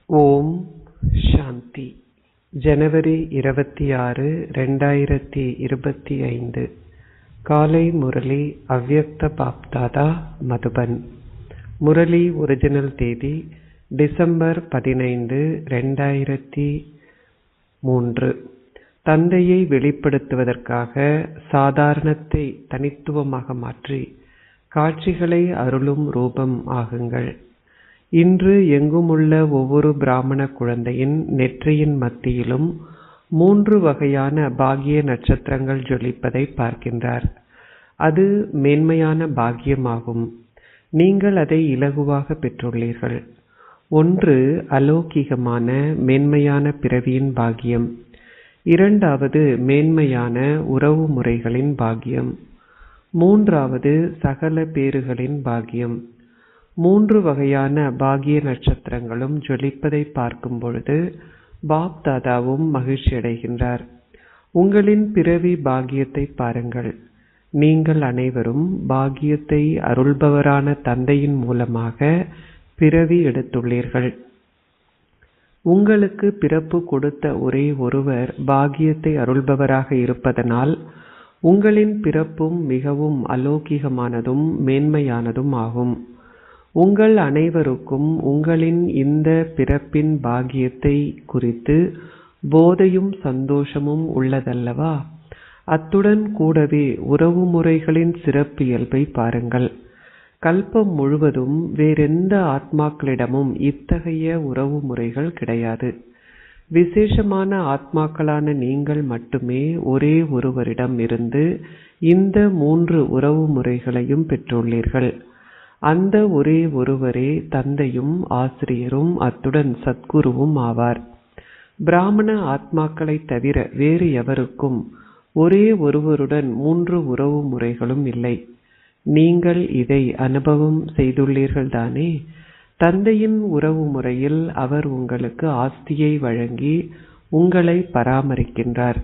ஓம் சாந்தி. ஜனவரி 26, 2025. காலை முரளி அவ்யக்த பாப்தாதா மதுபன். முரளி ஒரிஜினல் தேதி டிசம்பர் 15, 2003. தந்தையை வெளிப்படுத்துவதற்காக சாதாரணத்தை தனித்துவமாக மாற்றி காட்சிகளை அருளும் ரூபம் ஆகுங்கள். இன்று எங்குமுள்ள ஒவ்வொரு பிராமண குழந்தையின் நெற்றியின் மத்தியிலும் 3 வகையான பாக்கிய நட்சத்திரங்கள் ஜொலிப்பதை பார்க்கின்றார். அது மேன்மையான பாக்கியமாகும். நீங்கள் அதை இலகுவாக பெற்றுள்ளீர்கள். ஒன்று அலௌகிகமான மேன்மையான பிறவியின் பாக்கியம். இரண்டாவது மேன்மையான உறவு முறைகளின் பாக்கியம். மூன்றாவது சகல பேறுகளின் பாக்கியம். 3 வகையான பாக்கிய நட்சத்திரங்களும் ஜொலிப்பதை பார்க்கும் பொழுது பாப் தாதாவும் மகிழ்ச்சி அடைகின்றார். உங்களின் பிறவி பாக்கியத்தை பாருங்கள். நீங்கள் அனைவரும் பாக்கியத்தை அருள்பவரான தந்தையின் மூலமாக பிறவி எடுத்துள்ளீர்கள். உங்களுக்கு பிறப்பு கொடுத்த ஒரே ஒருவர் பாக்கியத்தை அருள்பவராக இருப்பதனால் உங்களின் பிறப்பும் மிகவும் அலௌகிகமானதும் மேன்மையானதும் ஆகும். உங்கள் அனைவருக்கும் உங்களின் இந்த பிறப்பின் பாக்கியத்தை குறித்து போதையும் சந்தோஷமும் உள்ளதல்லவா? அத்துடன் கூடவே உறவு முறைகளின் சிறப்பியல்பை பாருங்கள். கல்பம் முழுவதும் வேறெந்த ஆத்மாக்களிடமும் இத்தகைய உறவு முறைகள் கிடையாது. விசேஷமான ஆத்மாக்களான நீங்கள் மட்டுமே ஒரே ஒருவரிடம் இருந்து இந்த 3 உறவு முறைகளையும் பெற்றுள்ளீர்கள். அந்த ஒரே ஒருவரே தந்தையும் ஆசிரியரும் அத்துடன் சத்குருவும் ஆவார். பிராமண ஆத்மாக்களை தவிர வேறு எவருக்கும் ஒரே ஒருவருடன் 3 உறவு முறைகளும் இல்லை. நீங்கள் இதை அனுபவம் செய்துள்ளீர்கள் தானே? தந்தையின் உறவு முறையில் அவர் உங்களுக்கு ஆஸ்தியை வழங்கி உங்களை பராமரிக்கின்றார்.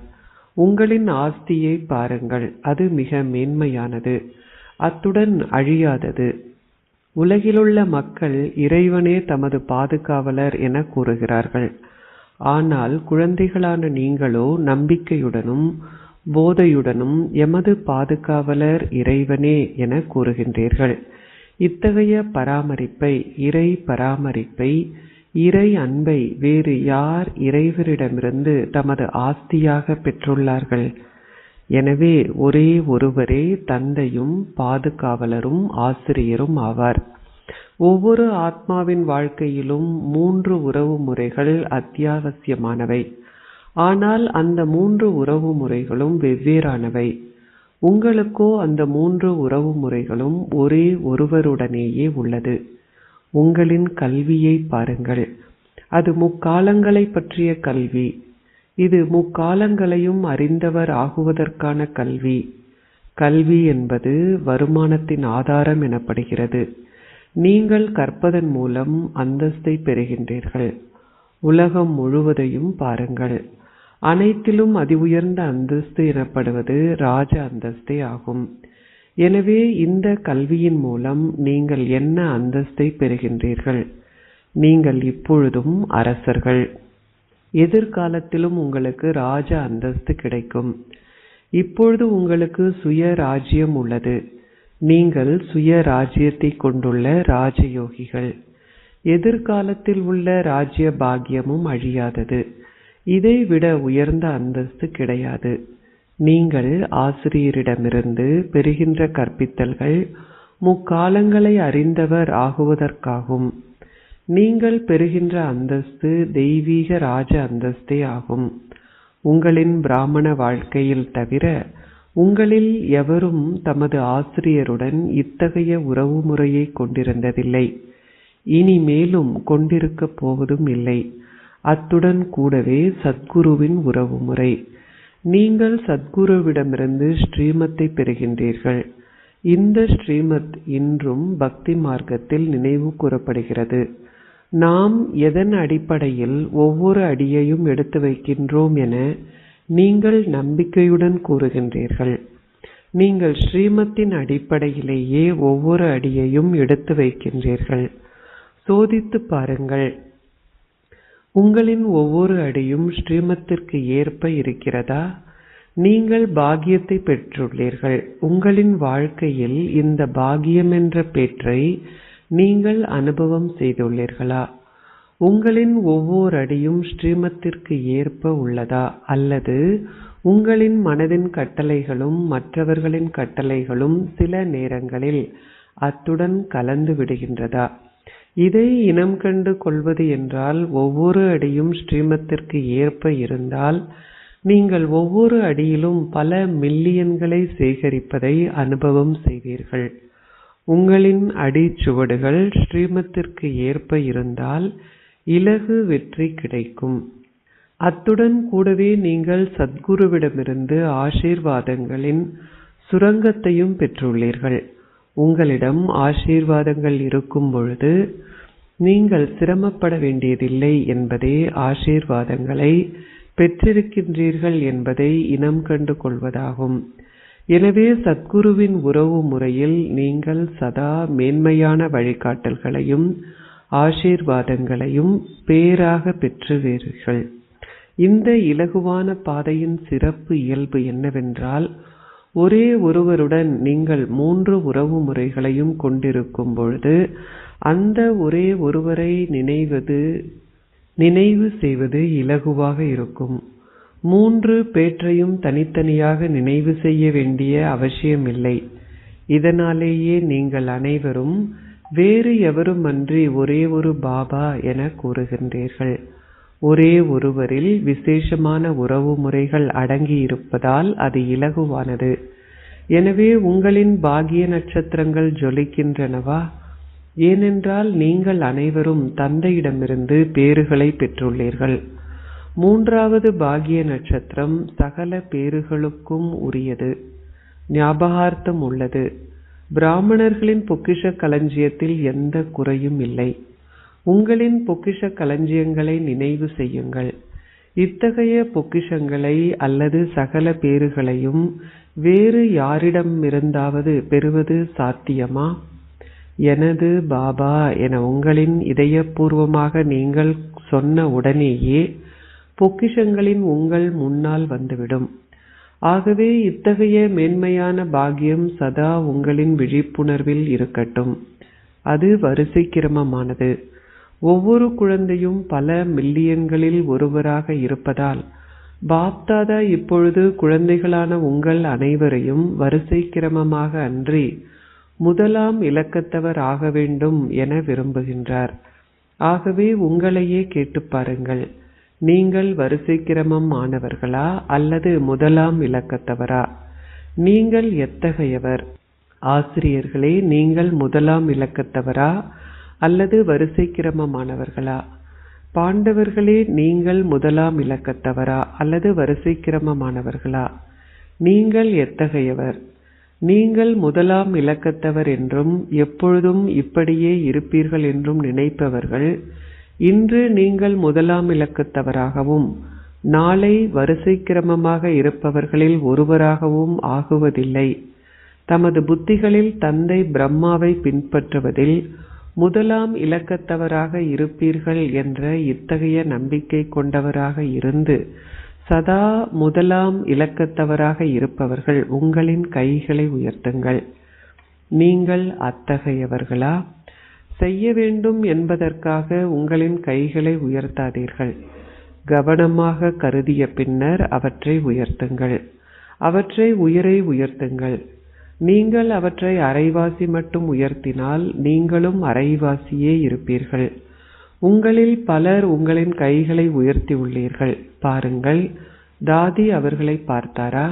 உங்களின் ஆஸ்தியை பாருங்கள். அது மிக மேன்மையானது, அத்துடன் அழியாதது. உலகிலுள்ள மக்கள் இறைவனே தமது பாதுகாவலர் என கூறுகிறார்கள். ஆனால் குழந்தைகளான நீங்களோ நம்பிக்கையுடனும் போதையுடனும் எமது பாதுகாவலர் இறைவனே என கூறுகின்றீர்கள். இத்தகைய பராமரிப்பை, இறை பராமரிப்பை, இறை அன்பை வேறு யார் இறைவரிடமிருந்து தமது ஆஸ்தியாக பெற்றுள்ளார்கள்? எனவே ஒரே ஒருவரே தந்தையும் பாதுகாவலரும் ஆசிரியரும் ஆவார். ஒவ்வொரு ஆத்மாவின் வாழ்க்கையிலும் 3 உறவு முறைகள் அத்தியாவசியமானவை. ஆனால் அந்த 3 உறவு முறைகளும் வெவ்வேறானவை. உங்களுக்கோ அந்த 3 உறவு முறைகளும் ஒரே ஒருவருடனேயே உள்ளது. உங்களின் கல்வியை பாருங்கள். அது முக்காலங்களை பற்றிய கல்வி. இது முக்காலங்களையும் அறிந்தவர் ஆகுவதற்கான கல்வி. கல்வி என்பது வருமானத்தின் ஆதாரம் எனப்படுகிறது. நீங்கள் கற்பதன் மூலம் அந்தஸ்தை பெறுகின்றீர்கள். உலகம் முழுவதையும் பாருங்கள். அனைத்திலும் அதி உயர்ந்த அந்தஸ்து எனப்படுவது ராஜ அந்தஸ்தே ஆகும். எனவே இந்த கல்வியின் மூலம் நீங்கள் என்ன அந்தஸ்தை பெறுகின்றீர்கள்? நீங்கள் இப்பொழுதும் அரசர்கள். எதிர்காலத்திலும் உங்களுக்கு ராஜ அந்தஸ்து கிடைக்கும். இப்பொழுது உங்களுக்கு சுய ராஜ்யம் உள்ளது. நீங்கள் சுய ராஜ்யத்தை கொண்டுள்ள ராஜயோகிகள். எதிர்காலத்தில் உள்ள ராஜ்ய பாக்கியமும் அழியாதது. இதைவிட உயர்ந்த அந்தஸ்து கிடையாது. நீங்கள் ஆசிரியரிடமிருந்து பெறுகின்ற கற்பித்தல்கள் முக்காலங்களை அறிந்தவர் ஆகுவதற்காகும். நீங்கள் பெறுகின்ற அந்தஸ்து தெய்வீக ராஜ அந்தஸ்தே ஆகும். உங்களின் பிராமண வாழ்க்கையில் தவிர உங்களில் எவரும் தமது ஆசிரியருடன் இத்தகைய உறவு முறையை கொண்டிருந்ததில்லை. இனிமேலும் கொண்டிருக்கப் போவதும் இல்லை. அத்துடன் கூடவே சத்குருவின் உறவு முறை. நீங்கள் சத்குருவிடமிருந்து ஸ்ரீமத்தை பெறுகின்றீர்கள். இந்த ஸ்ரீமத் இன்றும் பக்தி மார்க்கத்தில் நினைவு கூறப்படுகிறது. நாம் எதன் அடிப்படையில் ஒவ்வொரு அடியையும் எடுத்து வைக்கின்றோம் என நீங்கள் நம்பிக்கையுடன் கூறுகின்றீர்கள். நீங்கள் ஸ்ரீமத்தின் அடிப்படையிலேயே ஒவ்வொரு அடியையும் எடுத்து வைக்கின்றீர்கள். சோதித்து பாருங்கள். உங்களின் ஒவ்வொரு அடியும் ஸ்ரீமத்திற்கு ஏற்ப இருக்கிறதா? நீங்கள் பாக்கியத்தை பெற்றுள்ளீர்கள். உங்களின் வாழ்க்கையில் இந்த பாக்கியம் என்ற பேற்றை நீங்கள் அனுபவம் செய்துள்ளீர்களா? உங்களின் ஒவ்வொரு அடியும் ஸ்ரீமத்திற்கு ஏற்ப உள்ளதா? அல்லது உங்களின் மனதின் கட்டளைகளும் மற்றவர்களின் கட்டளைகளும் சில நேரங்களில் அத்துடன் கலந்து விடுகின்றதா? இதை இனம் கண்டு கொள்வது என்றால் ஒவ்வொரு அடியும் ஸ்ரீமத்திற்கு ஏற்ப இருந்தால் நீங்கள் ஒவ்வொரு அடியிலும் பல மில்லியன்களை சேகரிப்பதை அனுபவம் செய்வீர்கள். உங்களின் அடிச்சுவடுகள் ஸ்ரீமத்திற்கு ஏற்ப இருந்தால் இலகு வெற்றி கிடைக்கும். அத்துடன் கூடவே நீங்கள் சத்குருவிடமிருந்து ஆசீர்வாதங்களின் சுரங்கத்தையும் பெற்றுள்ளீர்கள். உங்களிடம் ஆசீர்வாதங்கள் இருக்கும் பொழுது நீங்கள் சிரமப்பட வேண்டியதில்லை என்பதே ஆசீர்வாதங்களை பெற்றிருக்கின்றீர்கள் என்பதை இனம் கண்டு கொள்வதாகும். எனவே சத்குருவின் உறவு முறையில் நீங்கள் சதா மேன்மையான வழிகாட்டல்களையும் ஆசீர்வாதங்களையும் பேராக பெற்றுவீர்கள். இந்த இலகுவான பாதையின் சிறப்பு இயல்பு என்னவென்றால், ஒரே ஒருவருடன் நீங்கள் 3 உறவு முறைகளையும் கொண்டிருக்கும் பொழுது அந்த ஒரே ஒருவரை நினைவு செய்வது இலகுவாக இருக்கும். 3 பேற்றையும் தனித்தனியாக நினைவு செய்ய வேண்டிய அவசியமில்லை. இதனாலேயே நீங்கள் அனைவரும் வேறு எவருமன்றி ஒரே ஒரு பாபா என கூறுகின்றீர்கள். ஒரே ஒருவரில் விசேஷமான உறவு முறைகள் அடங்கி இருப்பதால் அது இலகுவானது. எனவே உங்களின் பாக்கிய நட்சத்திரங்கள் ஜொலிக்கின்றனவா? ஏனென்றால் நீங்கள் அனைவரும் தந்தையிடமிருந்து பேறுகளை பெற்றுள்ளீர்கள். 3வது பாக்கிய நட்சத்திரம் சகல பேறுகளுக்கும் உரியது. ஞாபகார்த்தம் உள்ளது. பிராமணர்களின் பொக்கிஷ களஞ்சியத்தில் எந்த குறையும் இல்லை. உங்களின் பொக்கிஷ களஞ்சியங்களை நினைவு செய்யுங்கள். இத்தகைய பொக்கிஷங்களை அல்லது சகல பேறுகளையும் வேறு யாரிடமிருந்தாவது பெறுவது சாத்தியமா? எனது பாபா என உங்களின் இதயபூர்வமாக நீங்கள் சொன்ன உடனேயே பொக்கிஷங்களின் உங்கள் முன்னால் வந்துவிடும். ஆகவே இத்தகைய மேன்மையான பாக்கியம் சதா உங்களின் விழிப்புணர்வில் இருக்கட்டும். அது வரிசை கிரமமானது. ஒவ்வொரு குழந்தையும் பல மில்லியன்களில் ஒருவராக இருப்பதால் பாப்தாதா இப்பொழுது குழந்தைகளான உங்கள் அனைவரையும் வரிசை கிரமமாக அன்றி முதலாம் இலக்கத்தவர் ஆக வேண்டும் என விரும்புகின்றார். ஆகவே உங்களையே கேட்டு பாருங்கள், நீங்கள் வரிசை கிரமம் ஆனவர்களா அல்லது முதலாம் இலக்கத்தவரா? நீங்கள் எத்தகையவர்? ஆசிரியர்களே, நீங்கள் முதலாம் இலக்கத்தவரா அல்லது வரிசை கிரமமானவர்களா? பாண்டவர்களே, நீங்கள் முதலாம் இலக்கத்தவரா அல்லது வரிசை கிரமமானவர்களா? நீங்கள் எத்தகையவர்? நீங்கள் முதலாம் இலக்கத்தவர் என்றும் எப்பொழுதும் இப்படியே இருப்பீர்கள் என்றும் நினைப்பவர்கள் இன்று நீங்கள் முதலாம் இலக்கத்தவராகவும் நாளை வரிசை கிரமமாக இருப்பவர்களில் ஒருவராகவும் ஆகுவதில்லை. தமது புத்திகளில் தந்தை பிரம்மாவை பின்பற்றுவதில் முதலாம் இலக்கத்தவராக இருப்பீர்கள் என்ற இத்தகைய நம்பிக்கை கொண்டவராக இருந்து சதா முதலாம் இலக்கத்தவராக இருப்பவர்கள் உங்களின் கைகளை உயர்த்துங்கள். நீங்கள் அத்தகையவர்களா? செய்ய வேண்டும் என்பதற்காக உங்களின் கைகளை உயர்த்தாதீர்கள். கவனமாக கருதிய பின்னர் அவற்றை உயர்த்துங்கள். அவற்றை உயர்த்துங்கள். நீங்கள் அவற்றை அரைவாசி மட்டும் உயர்த்தினால் நீங்களும் அரைவாசியே இருப்பீர்கள். உங்களில் பலர் உங்களின் கைகளை உயர்த்தி உள்ளீர்கள். பாருங்கள், தாதி அவர்களை பார்த்தாரா?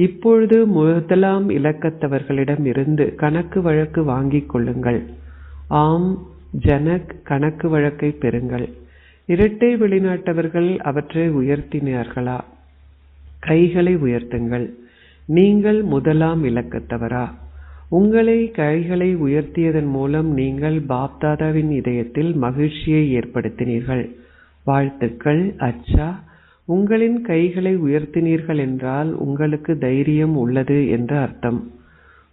இப்பொழுது முதலாம் இலக்கத்தவர்களிடம் இருந்து கணக்கு வழக்கு வாங்கிக் கொள்ளுங்கள். ஆம் ஜனக், கணக்கு வழக்கை பெறுங்கள். இரட்டை வெளிநாட்டவர்கள் அவற்றை உயர்த்தினார்களா? கைகளை உயர்த்துங்கள். நீங்கள் முதலாம் இலக்கத்தவரா? உங்களை கைகளை உயர்த்தியதன் மூலம் நீங்கள் பாப்தாதாவின் இதயத்தில் மகிழ்ச்சியை ஏற்படுத்தினீர்கள். வாழ்த்துக்கள். அச்சா, உங்களின் கைகளை உயர்த்தினீர்கள் என்றால் உங்களுக்கு தைரியம் உள்ளது என்று அர்த்தம்.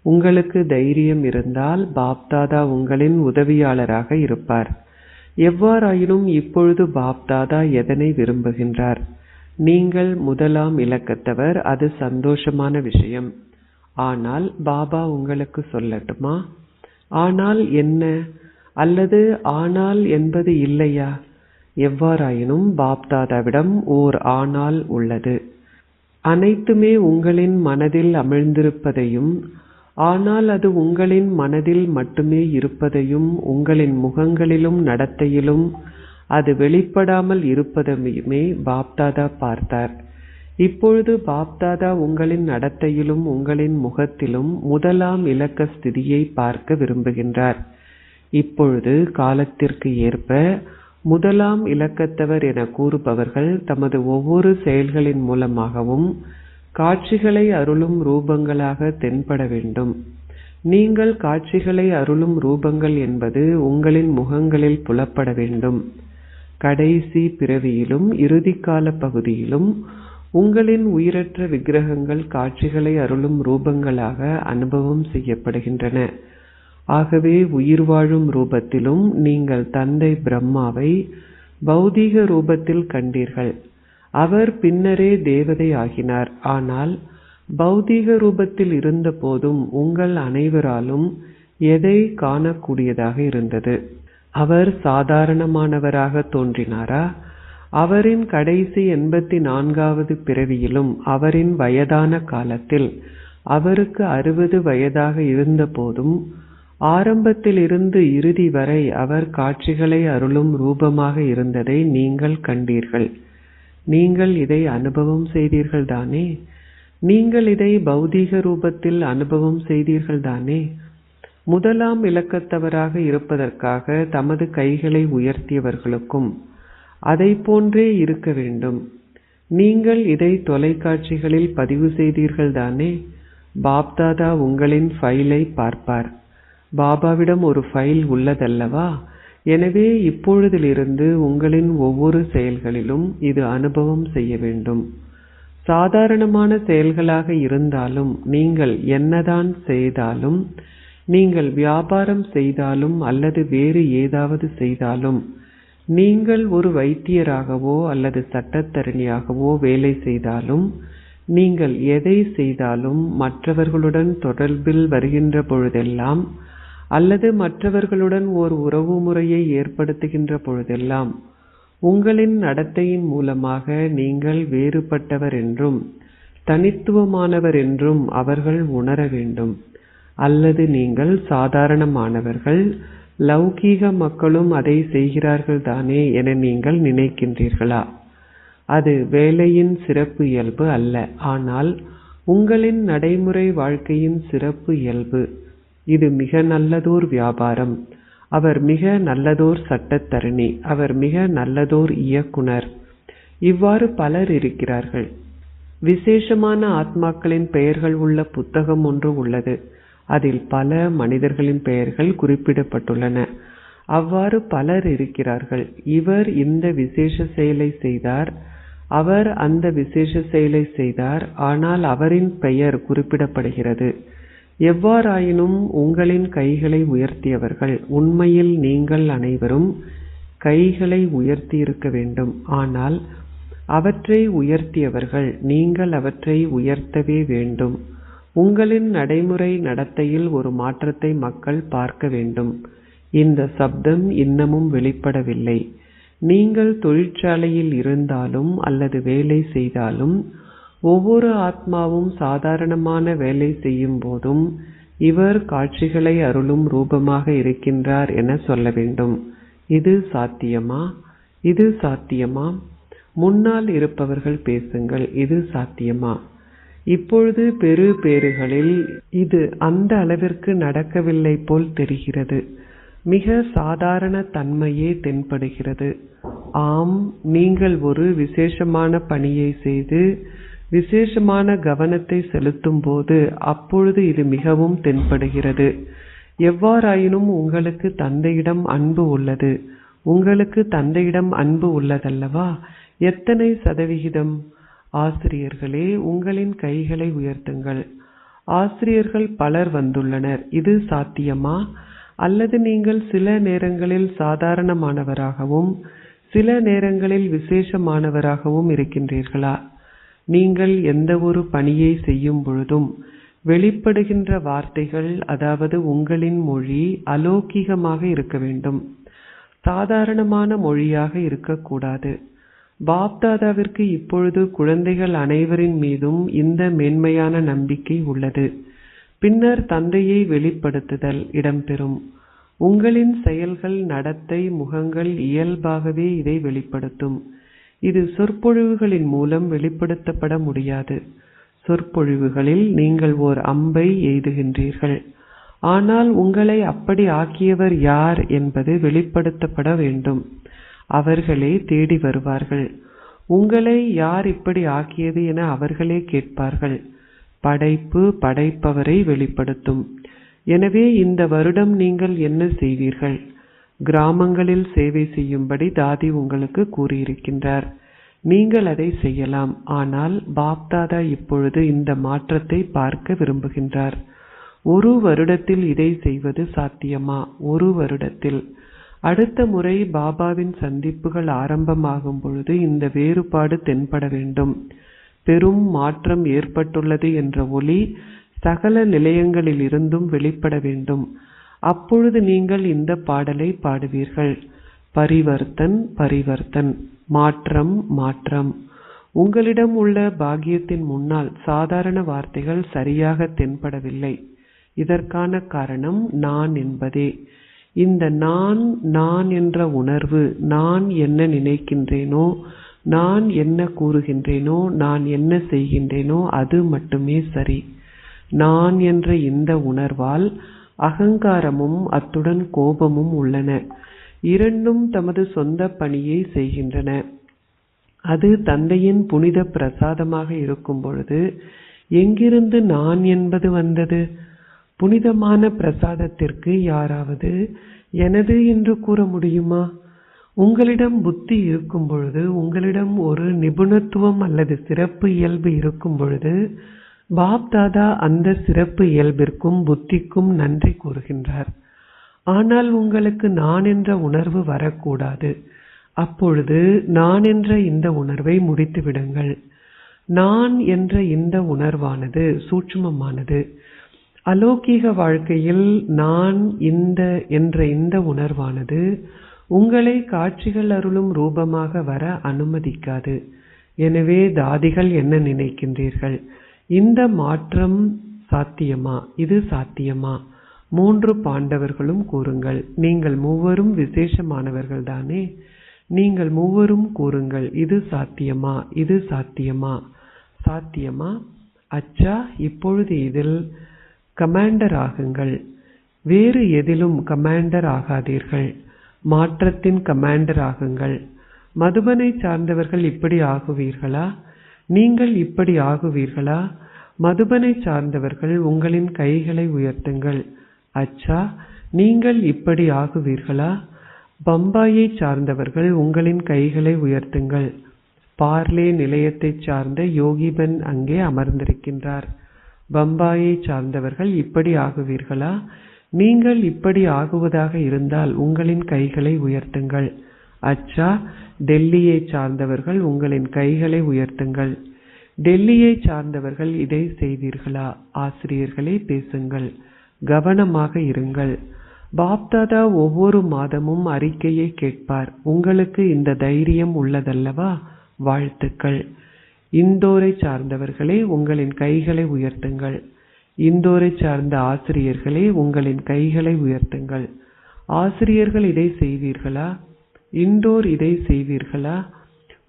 உங்களுக்கு தைரியம் இருந்தால் பாப்தாதா உங்களின் உதவியாளராக இருப்பார். எவ்வாறாயினும் இப்பொழுது பாப்தாதா எதனை விரும்புகின்றார்? நீங்கள் முதலாம் இலக்கத்தவர், அது சந்தோஷமான விஷயம். ஆனால் பாபா உங்களுக்கு சொல்லட்டுமா? ஆனால் என்ன? அல்லது ஆனால் என்பது இல்லையா? எவ்வாறாயினும் பாப்தாதாவிடம் ஓர் ஆனால் உள்ளது. அனைத்துமே உங்களின் மனதில் அமிழ்ந்திருப்பதையும், ஆனால் அது உங்களின் மனதில் மட்டுமே இருப்பதையும், உங்களின் முகங்களிலும் நடத்தையிலும் அது வெளிப்படாமல் இருப்பதையுமே பாப்தாதா பார்த்தார். இப்பொழுது பாப்தாதா உங்களின் நடத்தையிலும் உங்களின் முகத்திலும் முதலாம் இலக்க ஸ்திதியை பார்க்க விரும்புகின்றார். இப்பொழுது காலத்திற்கு ஏற்ப முதலாம் இலக்கத்தவர் என கூறுபவர்கள் தமது ஒவ்வொரு செயல்களின் மூலமாகவும் காட்சிகளை அருளும் ரூபங்களாக தென்பட வேண்டும். நீங்கள் காட்சிகளை அருளும் ரூபங்கள் என்பது உங்களின் முகங்களில் புலப்பட வேண்டும். கடைசி பிறவியிலும் இறுதிக்கால பகுதியிலும் உங்களின் உயிரற்ற விக்கிரகங்கள் காட்சிகளை அருளும் ரூபங்களாக அனுபவம் செய்யப்படுகின்றன. ஆகவே உயிர் வாழும் ரூபத்திலும் நீங்கள் தந்தை பிரம்மாவை பௌதீக ரூபத்தில் கண்டீர்கள். அவர் பின்னரே தேவதை ஆகினார். ஆனால் பௌதீக ரூபத்தில் இருந்த போதும் உங்கள் அனைவராலும் எதை காணக்கூடியதாக இருந்தது? அவர் சாதாரணமானவராக தோன்றினாரா? அவரின் கடைசி 84வது பிறவியிலும் அவரின் வயதான காலத்தில் அவருக்கு 60 வயதாக இருந்த போதும் ஆரம்பத்தில் இருந்து இறுதி வரை அவர் காட்சிகளை அருளும் ரூபமாக இருந்ததை நீங்கள் கண்டீர்கள். நீங்கள் இதை அனுபவம் செய்தீர்கள் தானே? நீங்கள் இதை பௌதீக ரூபத்தில் அனுபவம் செய்தீர்கள் தானே? முதலாம் இலக்கத்தவராக இருப்பதற்காக தமது கைகளை உயர்த்தியவர்களுக்கும் அதை போன்றே இருக்க வேண்டும். நீங்கள் இதை தொலைக்காட்சிகளில் பதிவு செய்தீர்கள் தானே? பாப்தாதா உங்களின் ஃபைலை பார்ப்பார். பாபாவிடம் ஒரு ஃபைல் உள்ளதல்லவா? எனவே இப்பொழுதிலிருந்து உங்களின் ஒவ்வொரு செயல்களிலும் இது அனுபவம் செய்ய வேண்டும். சாதாரணமான செயல்களாக இருந்தாலும், நீங்கள் என்னதான் செய்தாலும், நீங்கள் வியாபாரம் செய்தாலும் அல்லது வேறு ஏதாவது செய்தாலும், நீங்கள் ஒரு வைத்தியராகவோ அல்லது சட்டத்தரணியாகவோ வேலை செய்தாலும், நீங்கள் எதை செய்தாலும் மற்றவர்களுடன் தொடர்பில் வருகின்ற பொழுதெல்லாம் அல்லது மற்றவர்களுடன் ஓர் உறவு முறையை ஏற்படுத்துகின்ற பொழுதெல்லாம் உங்களின் நடத்தையின் மூலமாக நீங்கள் வேறுபட்டவர் என்றும் தனித்துவமானவர் என்றும் அவர்கள் உணர வேண்டும். அல்லது நீங்கள் சாதாரணமானவர்கள், லௌகீக மக்களும் அதை செய்கிறார்கள் தானே என நீங்கள் நினைக்கின்றீர்களா? அது வேலையின் சிறப்பு இயல்பு அல்ல, ஆனால் உங்களின் நடைமுறை வாழ்க்கையின் சிறப்பு இயல்பு. இது மிக நல்லதோர் வியாபாரம். அவர் மிக நல்லதோர் சட்டத்தரணி. அவர் மிக நல்லதோர் இயக்குனர். இவ்வாறு பலர் இருக்கிறார்கள். விசேஷமான ஆத்மாக்களின் பெயர்கள் உள்ள புத்தகம் ஒன்று உள்ளது. அதில் பல மனிதர்களின் பெயர்கள் குறிப்பிடப்பட்டுள்ளன. அவ்வாறு பலர் இருக்கிறார்கள். இவர் இந்த விசேஷ செயலை செய்தார், அவர் அந்த விசேஷ செயலை செய்தார், ஆனால் அவரின் பெயர் குறிப்பிடப்படுகிறது. எவ்வாறாயினும் உங்களின் கைகளை உயர்த்தியவர்கள், உண்மையில் நீங்கள் அனைவரும் கைகளை உயர்த்தி இருக்க வேண்டும். ஆனால் அவற்றை உயர்த்தியவர்கள், நீங்கள் அவற்றை உயர்த்தவே வேண்டும். உங்களின் நடைமுறை நடத்தையில் ஒரு மாற்றத்தை மக்கள் பார்க்க வேண்டும். இந்த சப்தம் இன்னமும் வெளிப்படவில்லை. நீங்கள் தொழிற்சாலையில் இருந்தாலும் அல்லது வேலை செய்தாலும், ஒவ்வொரு ஆத்மாவும் சாதாரணமான வேலை செய்யும் போதும் இவர் காட்சிகளை அருளும் ரூபமாக இருக்கின்றார் என சொல்ல வேண்டும். இது சாத்தியமா? இது சாத்தியமா? முன்னால் இருப்பவர்கள் பேசுங்கள். இது சாத்தியமா? இப்பொழுது பெரு பேறுகளில் இது அந்த அளவிற்கு நடக்கவில்லை போல் தெரிகிறது. மிக சாதாரண தன்மையே தென்படுகிறது. ஆம், நீங்கள் ஒரு விசேஷமான பணியை செய்து விசேஷமான கவனத்தை செலுத்தும் போது அப்பொழுது இது மிகவும் தென்படுகிறது. எவ்வாறாயினும் உங்களுக்கு தந்தையிடம் அன்பு உள்ளது. உங்களுக்கு தந்தையிடம் அன்பு உள்ளதல்லவா? எத்தனை சதவிகிதம்? ஆசிரியர்களே, உங்களின் கைகளை உயர்த்துங்கள். ஆசிரியர்கள் பலர் வந்துள்ளனர். இது சாத்தியமா? அல்லது நீங்கள் சில நேரங்களில் சாதாரணமானவராகவும் சில நேரங்களில் விசேஷமானவராகவும் இருக்கின்றீர்களா? நீங்கள் எந்த ஒரு பணியை செய்யும் பொழுதும் வெளிப்படுகின்ற வார்த்தைகள், அதாவது உங்களின் மொழி அலௌகிகமாக இருக்க வேண்டும், சாதாரணமான மொழியாக இருக்கக்கூடாது. பாப்தாதாவிற்கு இப்பொழுது குழந்தைகள் அனைவரின் மீதும் இந்த மேன்மையான நம்பிக்கை உள்ளது. பின்னர் தந்தையை வெளிப்படுத்துதல் இடம்பெறும். உங்களின் செயல்கள், நடத்தை, முகங்கள் இயல்பாகவே இதை வெளிப்படுத்தும். இது சொற்பொழிவுகளின் மூலம் வெளிப்படுத்தப்பட முடியாது. சொற்பொழிவுகளில் நீங்கள் ஓர் அம்பை எய்துகின்றீர்கள், ஆனால் உங்களை அப்படி ஆக்கியவர் யார் என்பது வெளிப்படுத்தப்பட வேண்டும். அவர்களே தேடி வருவார்கள். உங்களை யார் இப்படி ஆக்கியது என அவர்களே கேட்பார்கள். படைப்பு படைப்பவரை வெளிப்படுத்தும். எனவே இந்த வருடம் நீங்கள் என்ன செய்வீர்கள்? கிராமங்களில் சேவை செய்யும்படி தாதி உங்களுக்கு கூறியிருக்கின்றார். நீங்கள் அதை செய்யலாம். ஆனால் பாப்தாதா இப்பொழுது இந்த மாற்றத்தை பார்க்க விரும்புகின்றார். ஒரு வருடத்தில் இதை செய்வது சாத்தியமா? ஒரு வருடத்தில். அடுத்த முறை பாபாவின் சந்திப்புகள் ஆரம்பமாகும் பொழுது இந்த வேறுபாடு தென்பட வேண்டும். பெரும் மாற்றம் ஏற்பட்டுள்ளது என்ற ஒளி சகல நிலையங்களில் இருந்தும் வெளிப்பட வேண்டும். அப்பொழுது நீங்கள் இந்த பாடலை பாடுவீர்கள். பரிவர்த்தன் பரிவர்த்தன், மாற்றம் மாற்றம். உங்களிடம் உள்ள பாக்கியத்தின் முன்னால் சாதாரண வார்த்தைகள் சரியாக தென்படவில்லை. இதற்கான காரணம் நான் என்பதே. இந்த நான், நான் என்ற உணர்வு, நான் என்ன நினைக்கின்றேனோ, நான் என்ன கூறுகின்றேனோ, நான் என்ன செய்கின்றேனோ அது மட்டுமே சரி. நான் என்ற இந்த உணர்வால் அகங்காரமும் அத்துடன் கோபமும் உள்ளன. இரண்டும் தமது சொந்த பணியை செய்கின்றன. அது தந்தையின் புனித பிரசாதமாக இருக்கும் பொழுது எங்கிருந்து நான் என்பது வந்தது? புனிதமான பிரசாதத்திற்கு யாராவது எனது என்று கூற முடியுமா? உங்களிடம் புத்தி இருக்கும் பொழுது, உங்களிடம் ஒரு நிபுணத்துவம் அல்லது சிறப்பு இயல்பு இருக்கும் பொழுது பாப்தாதா அந்த சிறப்பு இயல்பிற்கும் புத்திக்கும் நன்றி கூறுகின்றார். ஆனால் உங்களுக்கு நான் என்ற உணர்வு வரக்கூடாது. அப்பொழுது நான் என்ற இந்த உணர்வை முடித்து விடுங்கள். நான் என்ற இந்த உணர்வானது சூட்சுமமானது. அலௌகிக வாழ்க்கையில் நான் என்ற இந்த உணர்வானது உங்களை காட்சிகள் அருளும் ரூபமாக வர அனுமதிக்காது. எனவே தாதிகள் என்ன நினைக்கின்றீர்கள்? இந்த மாற்றம் சாத்தியமா? இது சாத்தியமா? 3 பாண்டவர்களும் கூறுங்கள். நீங்கள் மூவரும் விசேஷமானவர்கள் தானே? நீங்கள் மூவரும் கூறுங்கள். இது சாத்தியமா? இது சாத்தியமா? சாத்தியமா? அச்சா, இப்பொழுது இதில் கமாண்டர் ஆகுங்கள். வேறு எதிலும் கமாண்டர் ஆகாதீர்கள். மாற்றத்தின் கமாண்டர் ஆகுங்கள். மதுபனை சார்ந்தவர்கள் இப்படி ஆகுவீர்களா? நீங்கள் இப்படி ஆகுவீர்களா? மதுபனை சார்ந்தவர்கள் உங்களின் கைகளை உயர்த்துங்கள். அச்சா, நீங்கள் இப்படி ஆகுவீர்களா? பம்பாயை சார்ந்தவர்கள் உங்களின் கைகளை உயர்த்துங்கள். பார்லே நிலையத்தை சார்ந்த யோகிபன் அங்கே அமர்ந்திருக்கின்றார். பம்பாயை சார்ந்தவர்கள் இப்படி ஆகுவீர்களா? நீங்கள் இப்படி ஆகுவதாக இருந்தால் உங்களின் கைகளை உயர்த்துங்கள். அச்சா, டெல்லியை சார்ந்தவர்கள் உங்களின் கைகளை உயர்த்துங்கள். டெல்லியை சார்ந்தவர்கள் இதை செய்தீர்களா? ஆசிரியர்களே பேசுங்கள். கவனமாக இருங்கள். பாப்தாதா ஒவ்வொரு மாதமும் அறிக்கையை கேட்பார். உங்களுக்கு இந்த தைரியம் உள்ளதல்லவா? வாழ்த்துக்கள். இந்தோரை சார்ந்தவர்களே உங்களின் கைகளை உயர்த்துங்கள். இந்தோரை சார்ந்த ஆசிரியர்களே உங்களின் கைகளை உயர்த்துங்கள். ஆசிரியர்கள் இதை செய்வீர்களா? இந்தோர் இதை செய்வீர்களா?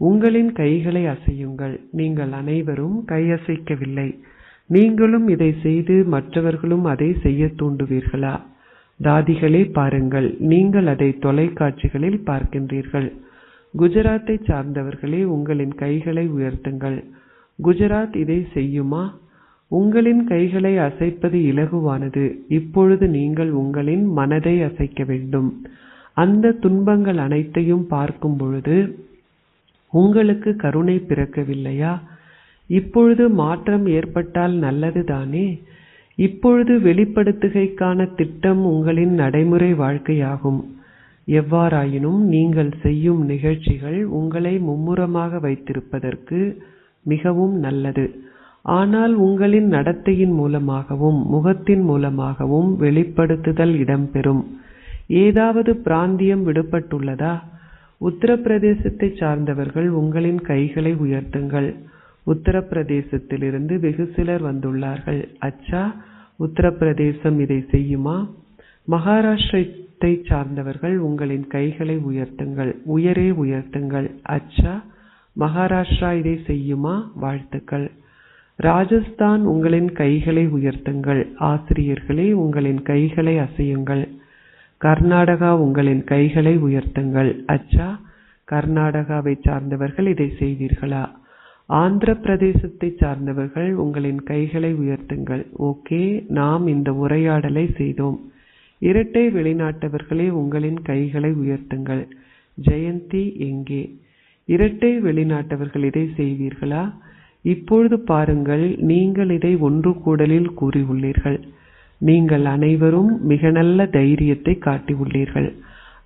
உங்களின் கைகளை அசையுங்கள். நீங்கள் அனைவரும் கையசைக்கவில்லை. நீங்களும் இதை செய்து மற்றவர்களும் அதை செய்ய தூண்டுவீர்களா? தாதிகளே பாருங்கள். நீங்கள் அதை தொலைக்காட்சிகளில் பார்க்கின்றீர்கள். குஜராத்தை சார்ந்தவர்களே உங்களின் கைகளை உயர்த்துங்கள். குஜராத் இதை செய்யுமா? உங்களின் கைகளை அசைப்பது இலகுவானது. இப்பொழுது நீங்கள் உங்களின் மனதை அசைக்க வேண்டும். அந்த துன்பங்கள் அனைத்தையும் பார்க்கும் பொழுது உங்களுக்கு கருணை பிறக்கவில்லையா? இப்பொழுது மாற்றம் ஏற்பட்டால் நல்லது தானே? இப்பொழுது வெளிப்படுத்துகைக்கான திட்டம் உங்களின் நடைமுறை வாழ்க்கையாகும். எவ்வாறாயினும் நீங்கள் செய்யும் நிகழ்ச்சிகள் உங்களை மும்முரமாக வைத்திருப்பதற்கு மிகவும் நல்லது. ஆனால் உங்களின் நடத்தையின் மூலமாகவும் முகத்தின் மூலமாகவும் வெளிப்படுத்துதல் இடம்பெறும். ஏதாவது பிராந்தியம் விடுபட்டுள்ளதா? உத்தரப்பிரதேசத்தை சார்ந்தவர்கள் உங்களின் கைகளை உயர்த்துங்கள். உத்தரப்பிரதேசத்திலிருந்து வெகு சிலர் வந்துள்ளார்கள். அச்சா, உத்தரப்பிரதேசம் இதை செய்யுமா? மகாராஷ்டிரத்தை சார்ந்தவர்கள் உங்களின் கைகளை உயர்த்துங்கள், உயரே உயர்த்துங்கள். அச்சா, மகாராஷ்டிரா இதை செய்யுமா? வாழ்த்துக்கள். ராஜஸ்தான், உங்களின் கைகளை உயர்த்துங்கள். ஆசிரியர்களே, உங்களின் கைகளை அசையுங்கள். கர்நாடகா, உங்களின் கைகளை உயர்த்துங்கள். அச்சா, கர்நாடகாவை சார்ந்தவர்கள் இதை செய்வீர்களா? ஆந்திர பிரதேசத்தை சார்ந்தவர்கள் உங்களின் கைகளை உயர்த்துங்கள். ஓகே, நாம் இந்த உரையாடலை செய்தோம். இரட்டை வெளிநாட்டவர்களே, உங்களின் கைகளை உயர்த்துங்கள். ஜெயந்தி எங்கே? இரட்டை வெளிநாட்டவர்கள் இதை செய்வீர்களா? இப்பொழுது பாருங்கள், நீங்கள் இதை ஒன்று கூடலில் கூறியுள்ளீர்கள். நீங்கள் அனைவரும் மிக நல்ல தைரியத்தை காட்டியுள்ளீர்கள்.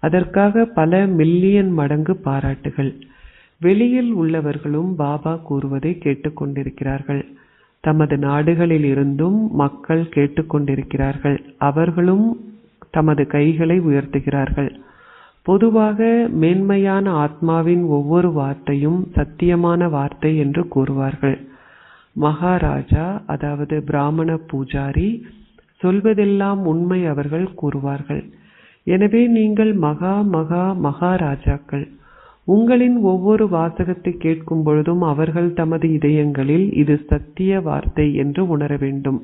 அதற்காக பல மில்லியன் மடங்கு பாராட்டுகள். வெளியில் உள்ளவர்களும் பாபா கூறுவதை கேட்டுக்கொண்டிருக்கிறார்கள். தமது நாடுகளில் இருந்தும் மக்கள் கேட்டுக்கொண்டிருக்கிறார்கள். அவர்களும் தமது கைகளை உயர்த்துகிறார்கள். பொதுவாக மேன்மையான ஆத்மாவின் ஒவ்வொரு வார்த்தையும் சத்தியமான வார்த்தை என்று கூறுவார்கள். மகாராஜா, அதாவது பிராமண பூஜாரி சொல்வதெல்லாம் உண்மை அவர்கள் கூறுவார்கள். எனவே நீங்கள் மகாராஜாக்கள். உங்களின் ஒவ்வொரு வாசகத்தை கேட்கும் பொழுதும் அவர்கள் தமது இதயங்களில் இது சத்திய வார்த்தை என்று உணர வேண்டும்.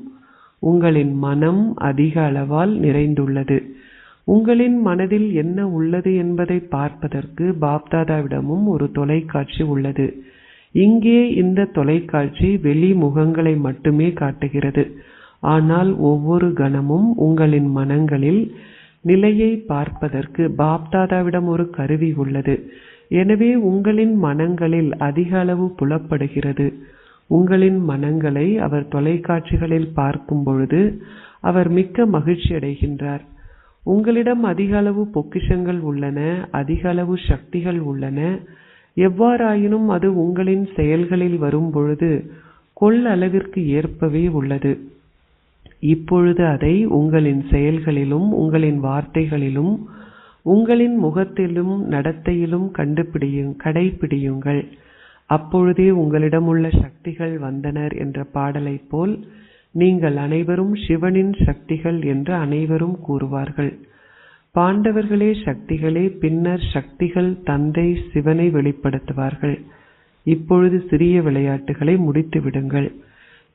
உங்களின் மனம் அதிக அளவால் நிறைந்துள்ளது. உங்களின் மனதில் என்ன உள்ளது என்பதை பார்ப்பதற்கு பாப்தாதாவிடமும் ஒரு தொலைக்காட்சி உள்ளது. இங்கே இந்த தொலைக்காட்சி வெளி முகங்களை மட்டுமே காட்டுகிறது. ஆனால் ஒவ்வொரு கணமும் உங்களின் மனங்களில் நிலையை பார்ப்பதற்கு பாப்தாதாவிடம் ஒரு கருவி உள்ளது. எனவே உங்களின் மனங்களில் அதிக அளவு புலப்படுகிறது. உங்களின் மனங்களை அவர் தொலைக்காட்சிகளில் பார்க்கும் பொழுது அவர் மிக்க மகிழ்ச்சி அடைகின்றார். உங்களிடம் அதிக அளவு பொக்கிஷங்கள் உள்ளன, அதிக அளவு சக்திகள் உள்ளன. எவ்வாறாயினும் அது உங்களின் செயல்களில் வரும் பொழுது கொள்ளளவிற்கு ஏற்பவே உள்ளது. இப்பொழுது அதை உங்களின் செயல்களிலும் உங்களின் வார்த்தைகளிலும் உங்களின் முகத்திலும் நடத்தையிலும் கடைபிடியுங்கள். அப்பொழுதே உங்களிடம் உள்ள சக்திகள் வந்தனர் என்ற பாடலை போல் நீங்கள் அனைவரும் சிவனின் சக்திகள் என்று அனைவரும் கூறுவார்கள். பாண்டவர்களே சக்திகளே, பின்னர் சக்திகள் தந்தை சிவனை வெளிப்படுத்துவார்கள். இப்பொழுது சிறிய விளையாட்டுகளை முடித்து விடுங்கள்.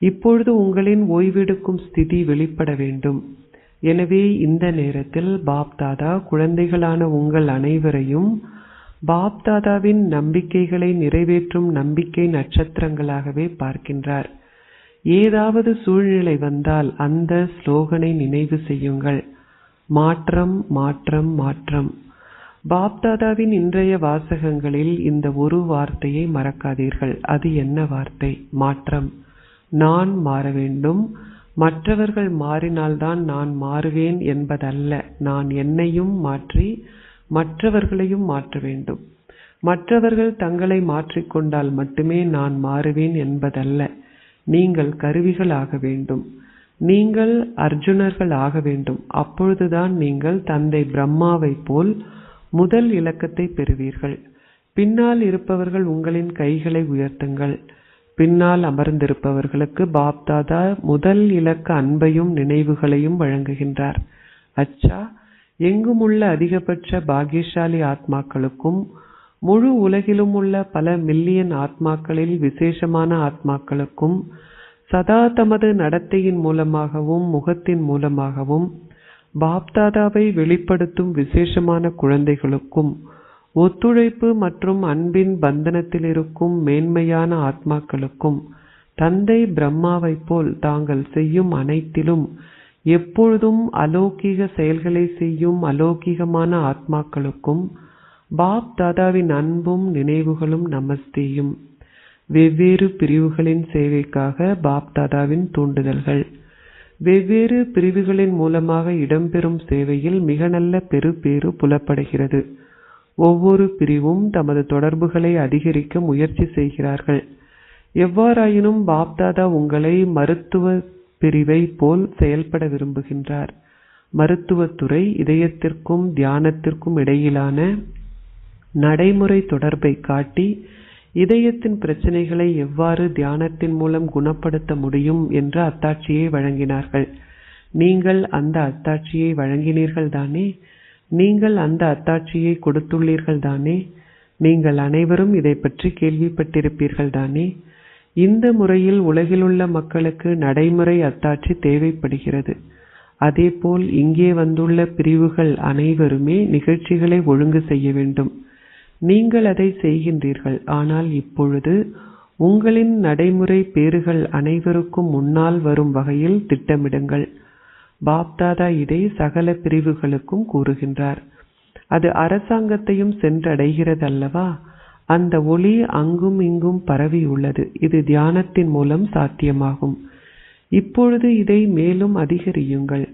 இப்பொழுது உங்களின் ஓய்வெடுக்கும் ஸ்திதி வெளிப்பட வேண்டும். எனவே இந்த நேரத்தில் பாப்தாதா குழந்தைகளான உங்கள் அனைவரையும் பாப்தாதாவின் நம்பிக்கைகளை நிறைவேற்றும் நம்பிக்கை நட்சத்திரங்களாகவே பார்க்கின்றார். ஏதாவது சூழ்நிலை வந்தால் அந்த ஸ்லோகனை நினைவு செய்யுங்கள். மாற்றம், மாற்றம், மாற்றம். பாப்தாதாவின் இன்றைய வாசகங்களில் இந்த ஒரு வார்த்தையை மறக்காதீர்கள். அது என்ன வார்த்தை? மாற்றம். நான் மாற வேண்டும், மற்றவர்கள் மாறினால்தான் நான் மாறுவேன் என்பதல்ல. நான் என்னையும் மாற்றி மற்றவர்களையும் மாற்ற வேண்டும். மற்றவர்கள் தங்களை மாற்றிக்கொண்டால் மட்டுமே நான் மாறுவேன் என்பதல்ல. நீங்கள் கருவிகள் ஆக வேண்டும். நீங்கள் அர்ஜுனர்கள் ஆக வேண்டும். அப்பொழுதுதான் நீங்கள் தந்தை பிரம்மாவை போல் முதல் இலக்கத்தை பெறுவீர்கள். பின்னால் இருப்பவர்கள் உங்களின் கைகளை உயர்த்துங்கள். பின்னால் அமர்ந்திருப்பவர்களுக்கு பாப்தாதா முதல் இலக்க அன்பையும் நினைவுகளையும் வழங்குகின்றார். அச்சா, எங்கும் உள்ள அதிகபட்ச பாக்கியசாலி ஆத்மாக்களுக்கும் முழு உலகிலும் உள்ள பல மில்லியன் ஆத்மாக்களில் விசேஷமான ஆத்மாக்களுக்கும் சதா தமது நடத்தையின் மூலமாகவும் முகத்தின் மூலமாகவும் பாப்தாதாவை வெளிப்படுத்தும் விசேஷமான குழந்தைகளுக்கும் ஒத்துழைப்பு மற்றும் அன்பின் பந்தனத்தில் இருக்கும் மேன்மையான ஆத்மாக்களுக்கும் தந்தை பிரம்மாவை போல் தாங்கள் செய்யும் அனைத்திலும் எப்பொழுதும் அலௌகிக செயல்களை செய்யும் அலௌகிகமான ஆத்மாக்களுக்கும் பாப்தாதாவின் அன்பும் நினைவுகளும் நமஸ்தேயும். வெவ்வேறு பிரிவுகளின் சேவைக்காக பாப்தாதாவின் தூண்டுதல்கள். வெவ்வேறு பிரிவுகளின் மூலமாக இடம்பெறும் சேவையில் மிக நல்ல பெறுபேறு புலப்படுகிறது. ஒவ்வொரு பிரிவும் தமது தொடர்புகளை அதிகரிக்க முயற்சி செய்கிறார்கள். எவ்வாறாயினும் பாப்தாதா உங்களை மருத்துவ பிரிவை போல் செயல்பட விரும்புகின்றார். மருத்துவத்துறை இதயத்திற்கும் தியானத்திற்கும் இடையிலான நடைமுறை தொடர்பை காட்டி இதயத்தின் பிரச்சனைகளை எவ்வாறு தியானத்தின் மூலம் குணப்படுத்த முடியும் என்ற அத்தாட்சியை வழங்கினார்கள். நீங்கள் அந்த அத்தாட்சியை வழங்கினீர்கள் தானே? நீங்கள் அந்த அத்தாட்சியை கொடுத்துள்ளீர்கள் தானே? நீங்கள் அனைவரும் இதை பற்றி கேள்விப்பட்டிருப்பீர்கள் தானே? இந்த முறையில் உலகிலுள்ள மக்களுக்கு நடைமுறை அத்தாட்சி தேவைப்படுகிறது. அதேபோல் இங்கே வந்துள்ள பிரிவுகள் அனைவருமே நிகழ்ச்சிகளை ஒழுங்கு செய்ய வேண்டும். நீங்கள் அதை செய்கின்றீர்கள். ஆனால் இப்பொழுது உங்களின் நடைமுறை பேறுகள் அனைவருக்கும் முன்னால் வரும் வகையில் திட்டமிடுங்கள். பாப்தாதா இதை சகல பிரிவுகளுக்கும் கூறுகின்றார். அது அரசாங்கத்தையும் சென்றடைகிறது அல்லவா? அந்த ஒளி அங்கும் இங்கும் பரவி உள்ளது. இது தியானத்தின் மூலம் சாத்தியமாகும். இப்பொழுது இதை மேலும் அதிகரியுங்கள்.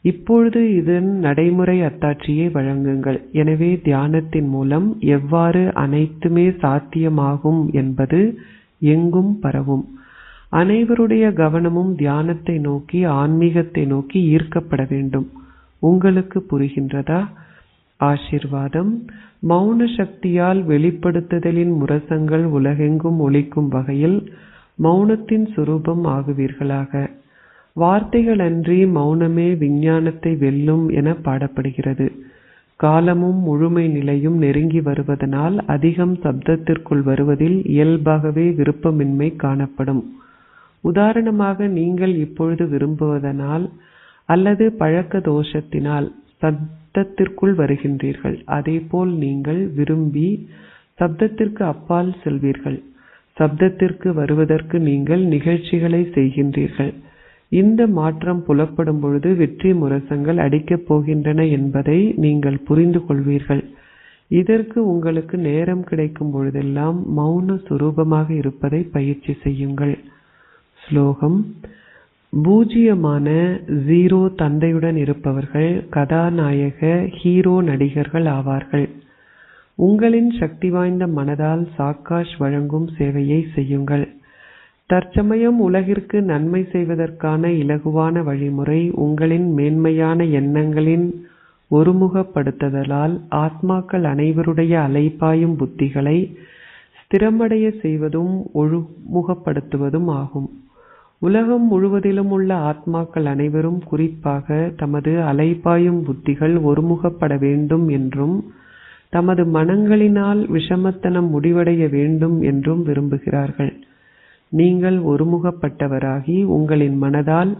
இப்பொழுது இதன் நடைமுறை அத்தாட்சியை வழங்குங்கள். எனவே தியானத்தின் மூலம் எவ்வாறு அனைத்துமே சாத்தியமாகும் என்பது எங்கும் பரவும். அனைவருடைய கவனமும் தியானத்தை நோக்கி ஆன்மீகத்தை நோக்கி ஈர்க்கப்பட வேண்டும். உங்களுக்கு புரிகின்றதா? ஆசீர்வாதம். மௌன சக்தியால் வெளிப்படுத்துதலின் முரசங்கள் உலகெங்கும் ஒலிக்கும் வகையில் மௌனத்தின் சுரூபம் ஆகுவீர்களாக. வார்த்தைகள் அன்றி மௌனமே விஞ்ஞானத்தை வெல்லும் என பாடப்படுகிறது. காலமும் முழுமை நிலையும் நெருங்கி வருவதனால் அதிகம் சப்தத்திற்குள் வருவதில் இயல்பாகவே விருப்பமின்மை காணப்படும். உதாரணமாக நீங்கள் இப்பொழுது விரும்புவதனால் அல்லது பழக்க தோஷத்தினால் சப்தத்திற்குள் வருகின்றீர்கள். அதேபோல் நீங்கள் விரும்பி சப்தத்திற்கு அப்பால் செல்வீர்கள். சப்தத்திற்கு வருவதற்கு நீங்கள் நிகழ்ச்சிகளை செய்கின்றீர்கள். இந்த மாற்றம் புலப்படும் பொழுது வெற்றி முரசங்கள் அடிக்கப் போகின்றன என்பதை நீங்கள் புரிந்து கொள்வீர்கள். இதற்கு உங்களுக்கு நேரம் கிடைக்கும் பொழுதெல்லாம் மௌன சுரூபமாக இருப்பதை பயிற்சி செய்யுங்கள். ஸ்லோகம். பூஜ்யமான ஜீரோ தந்தையுடன் இருப்பவர்கள் கதாநாயக ஹீரோ நடிகர்கள் ஆவார்கள். உங்களின் சக்தி வாய்ந்த மனதால் சாக்காஷ் வழங்கும் சேவையை செய்யுங்கள். தற்சமயம் உலகிற்கு நன்மை செய்வதற்கான இலகுவான வழிமுறை உங்களின் மேன்மையான எண்ணங்களின் ஒருமுகப்படுத்துதலால் ஆத்மாக்கள் அனைவருடைய அலைபாயும் புத்திகளை ஸ்திரமடைய செய்வதும் ஒழுமுகப்படுத்துவதும் ஆகும். உலகம் முழுவதிலும் உள்ள ஆத்மாக்கள் அனைவரும் குறிப்பாக தமது அலைபாயும் புத்திகள் ஒருமுகப்பட வேண்டும் என்றும் தமது மனங்களினால் விஷமத்தனம் முடிவடைய வேண்டும் என்றும் விரும்புகிறார்கள். நீங்கள் ஒருமுகப்பட்டவராகி உங்களின் மனதால்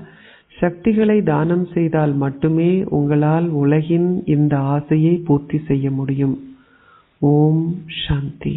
சக்திகளை தானம் செய்தால் மட்டுமே உங்களால் உலகின் இந்த ஆசையை பூர்த்தி செய்ய முடியும். ஓம் சாந்தி.